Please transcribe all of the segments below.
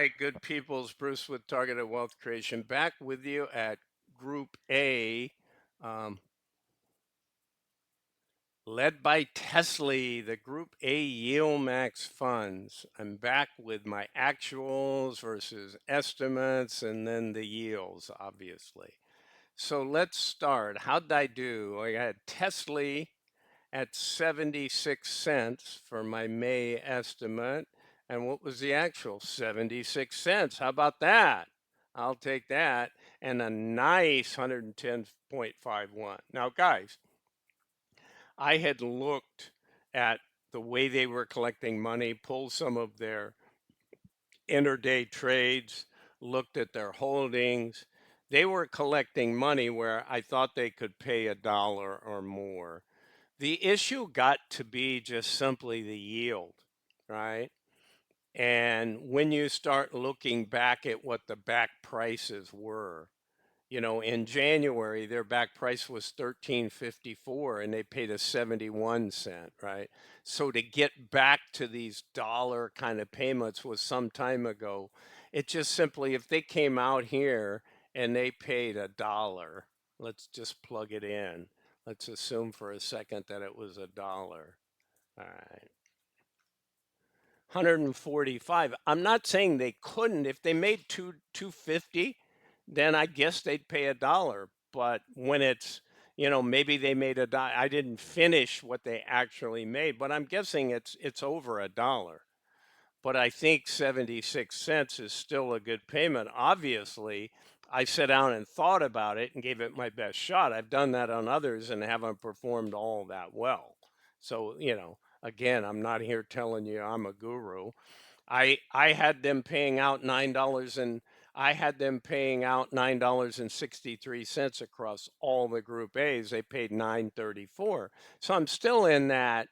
right, good peoples. Bruce with Targeted Wealth Creation back with you at Group A, um, led by TSLY, the Group A Yieldmax funds. I'm back with my actuals versus estimates and then the yields, obviously. So let's start. How did I do? I had TSLY at 76 cents for my May estimate. And what was the actual? 76 cents. How about that? I'll take that. And a nice 110.51. Now, guys, I had looked at the way they were collecting money, pulled some of their intraday trades, looked at their holdings. They were collecting money where I thought they could pay $1 or more. The issue got to be just simply the yield, right? And when you start looking back at what the back prices were, in January, their back price was 13.54 and they paid a 71 cent, right? So to get back to these dollar kind of payments was some time ago. It just simply, if they came out here and they paid $1, let's just plug it in. Let's assume for a second that it was $1. All right. 145. I'm not saying they couldn't. If they made 250, then I guess they'd pay $1. But when it's, maybe they made $1. I didn't finish what they actually made, but I'm guessing it's over $1. But I think 76 cents is still a good payment. Obviously, I sat down and thought about it and gave it my best shot. I've done that on others and haven't performed all that well. So, again, I'm not here telling you I'm a guru. I had them paying out $9 and I had them paying out $9.63 across all the group A's. They paid 9.34. So I'm still in that,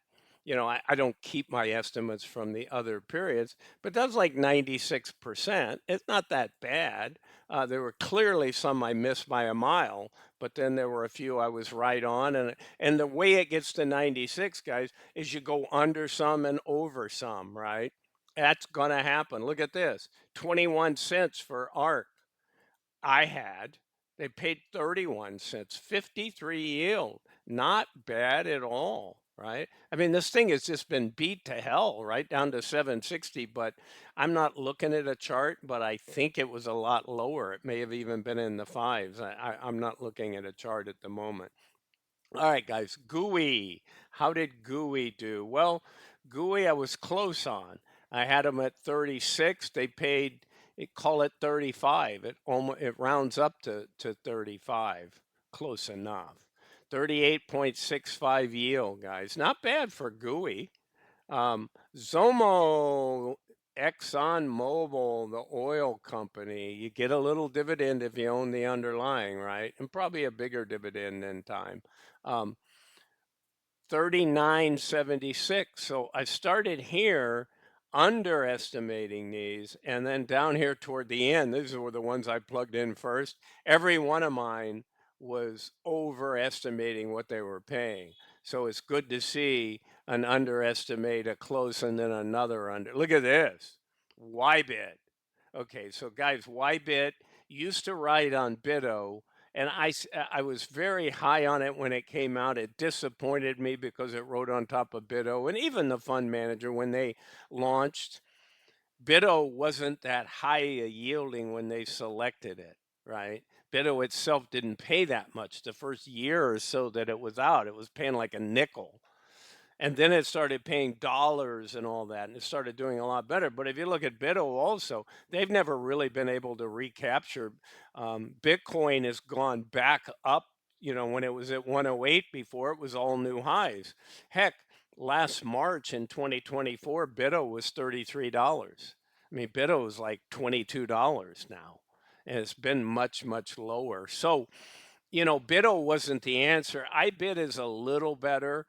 I don't keep my estimates from the other periods, but that's like 96%. It's not that bad. There were clearly some I missed by a mile, but then there were a few I was right on. And the way it gets to 96, guys, is you go under some and over some, right? That's going to happen. Look at this, 21 cents for ARC. I had. They paid 31 cents, 53 yield. Not bad at all, right? I mean, this thing has just been beat to hell, right down to 760, but I'm not looking at a chart, but I think it was a lot lower. It may have even been in the fives. I'm not looking at a chart at the moment. All right, guys, Gooy. How did Gooy do? Well, Gooy, I was close on. I had them at 36. They paid, call it 35. It rounds up to 35. Close enough. 38.65 yield, guys. Not bad for Gooey. Xomo, Exxon Mobil, the oil company, you get a little dividend if you own the underlying, right? And probably a bigger dividend in time. 39.76. So I started here underestimating these, and then down here toward the end, these were the ones I plugged in first. Every one of mine was overestimating what they were paying. So it's good to see an underestimate, a close, and then another under. Look at this, Ybit. Okay, so guys, Ybit used to ride on Bitto, and I was very high on it when it came out. It disappointed me because it rode on top of Bitto, and even the fund manager when they launched, Bitto wasn't that high a yielding when they selected it, right? Bitto itself didn't pay that much the first year or so that it was out. It was paying like a nickel. And then it started paying dollars and all that, and it started doing a lot better. But if you look at Bitto also, they've never really been able to recapture. Bitcoin has gone back up, when it was at 108 before, it was all new highs. Heck, last March in 2024, Bitto was $33. I mean, Bitto is like $22 now, and it's been much, much lower. So, Bitto wasn't the answer. Ybit is a little better.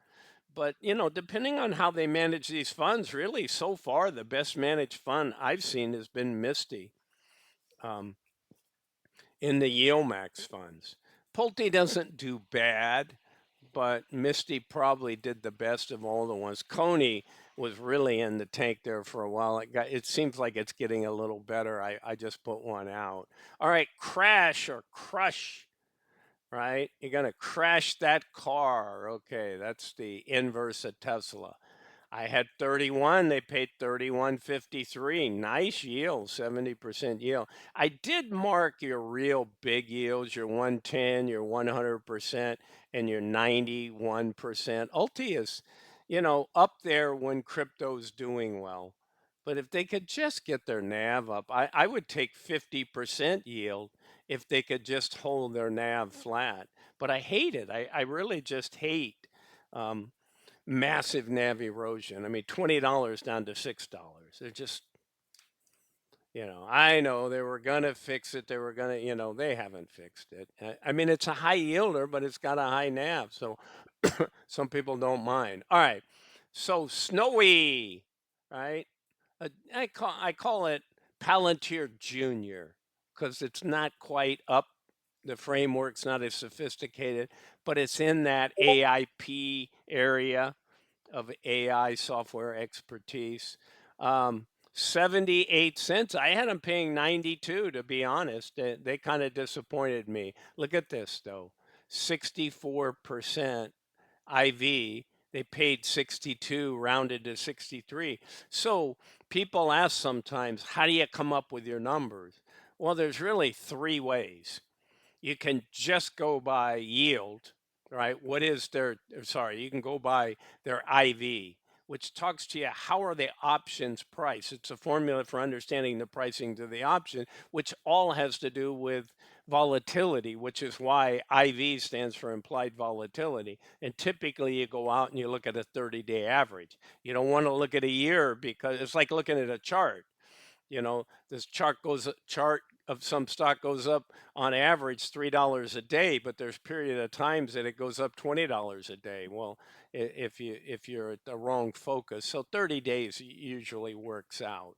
But, depending on how they manage these funds, really, so far, the best managed fund I've seen has been Misty um, in the Yieldmax funds. Pulte doesn't do bad, but Misty probably did the best of all the ones. Coney was really in the tank there for a while. It seems like it's getting a little better. I just put one out. All right, crash or crush, right? You're going to crash that car. Okay, that's the inverse of Tesla. I had 31, they paid 31.53. Nice yield, 70% yield. I did mark your real big yields, your 110, your 100%, and your 91%. Ulti is, up there when crypto's doing well. But if they could just get their NAV up, I would take 50% yield if they could just hold their NAV flat. But I hate it. I really just hate massive NAV erosion. I mean, $20 down to $6. They're just, I know they were going to fix it. They were going to, they haven't fixed it. I mean, it's a high yielder, but it's got a high NAV. So some people don't mind. All right. So Snowy, right? I call it Palantir Junior because it's not quite up. The framework's not as sophisticated, but it's in that AIP area of AI software expertise. 78 cents. I had them paying 92, to be honest. They kind of disappointed me. Look at this, though. 64% IV. They paid 62, rounded to 63. So people ask sometimes, how do you come up with your numbers? Well, there's really three ways. You can just go by yield, right? What is their, sorry, you can go by their IV, which talks to you how are the options priced. It's a formula for understanding the pricing to the option, which all has to do with volatility, which is why IV stands for implied volatility. And typically you go out and you look at a 30-day average. You don't want to look at a year because it's like looking at a chart. This chart of some stock goes up on average $3 a day, but there's period of times that it goes up $20 a day. Well, if you're at the wrong focus, so 30 days usually works out.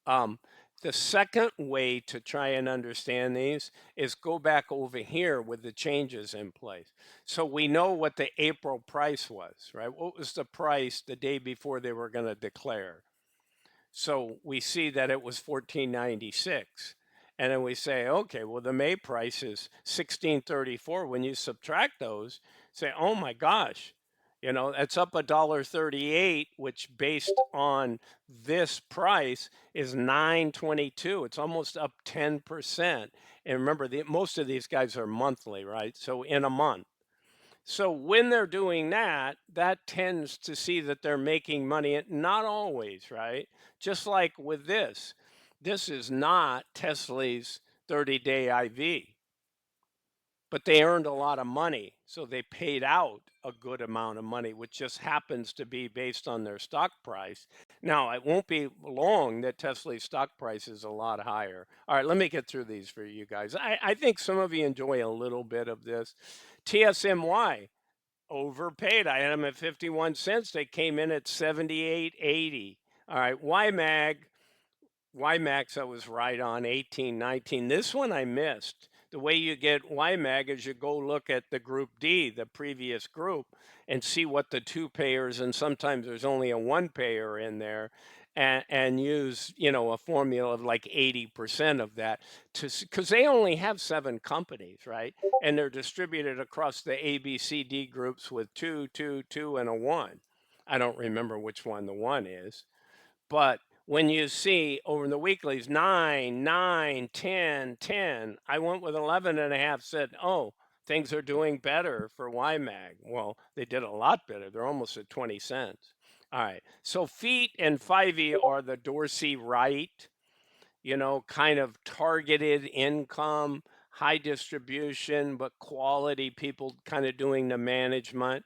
The second way to try and understand these is go back over here with the changes in place. So we know what the April price was, right? What was the price the day before they were going to declare? So we see that it was 14.96. And then we say, okay, well, the May price is 16.34. When you subtract those, say, oh my gosh, that's up $1.38, which based on this price is 9.22. It's almost up 10%. And remember, most of these guys are monthly, right? So in a month. So when they're doing that, that tends to see that they're making money. Not always, right? Just like with this is not Tesla's 30-day IV, but they earned a lot of money. So they paid out a good amount of money, which just happens to be based on their stock price. Now, it won't be long that Tesla's stock price is a lot higher. All right, let me get through these for you guys. I think some of you enjoy a little bit of this. TSMY, overpaid. I had them at 51 cents. They came in at 78.80. All right, Ymax, I was right on 18.19. This one I missed. The way you get Ymag is you go look at the group D, the previous group, and see what the two payers, and sometimes there's only a one payer in there, and use, a formula of like 80% of that because they only have 7 companies, right? And they're distributed across the A, B, C, D groups with 2, 2, 2, and a 1. I don't remember which one the 1 is. But when you see over the weeklies 9, 9, 10, 10, I went with 11 and a half, said, oh, things are doing better for Ymag. Well, they did a lot better. They're almost at 20 cents. All right. So feet and 5e are the Dorsey right, kind of targeted income, high distribution, but quality people kind of doing the management.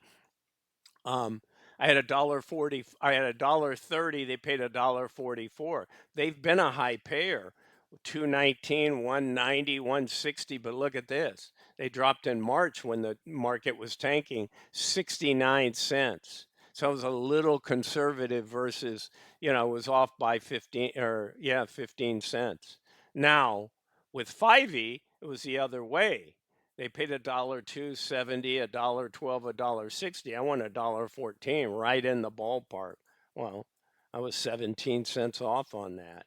I had $1.40. I had $1.30. They paid $1.44. They've been a high payer, 219, 190, 160. But look at this. They dropped in March when the market was tanking, 69 cents. So it was a little conservative versus, it was off by 15 cents. Now with 5e, it was the other way. They paid $1.270, $1.12, $1.60. I won $1.14, right in the ballpark. Well, I was 17 cents off on that.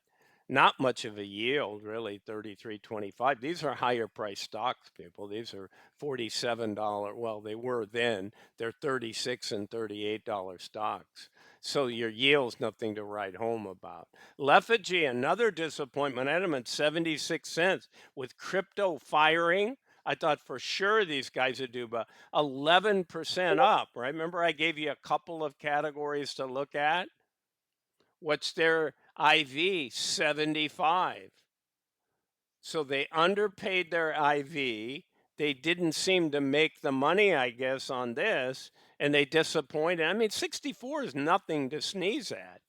Not much of a yield, really, 33.25. These are higher price stocks, people. These are $47. Well, they were then. They're $36 and $38 stocks. So your yield's nothing to write home about. Lfgy, another disappointment. I had them at 76 cents with crypto firing. I thought for sure these guys would do about 11% up, right? Remember I gave you a couple of categories to look at? What's their IV? 75. So they underpaid their IV. They didn't seem to make the money, I guess, on this, and they disappointed. I mean, 64 is nothing to sneeze at.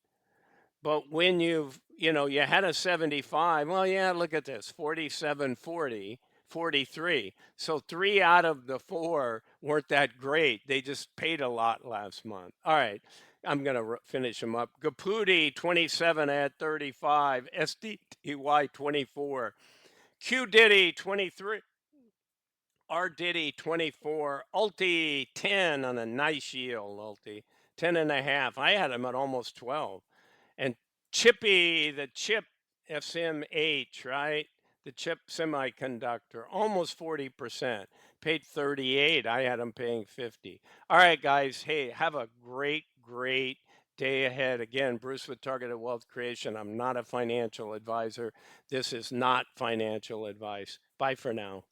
But when you had a 75, well, yeah, look at this, 47, 40, 43. So 3 out of the 4 weren't that great. They just paid a lot last month. All right, I'm going to finish them up. Gpty, 27 at 35. SDTY, 24. Qdiddy, 23. R Diddy 24, Ulti 10 on a nice yield, Ulti 10 and a half. I had him at almost 12. And Chippy, the chip SMH, right? The chip semiconductor, almost 40%. Paid 38. I had him paying 50. All right, guys. Hey, have a great, great day ahead. Again, Bruce with Targeted Wealth Creation. I'm not a financial advisor. This is not financial advice. Bye for now.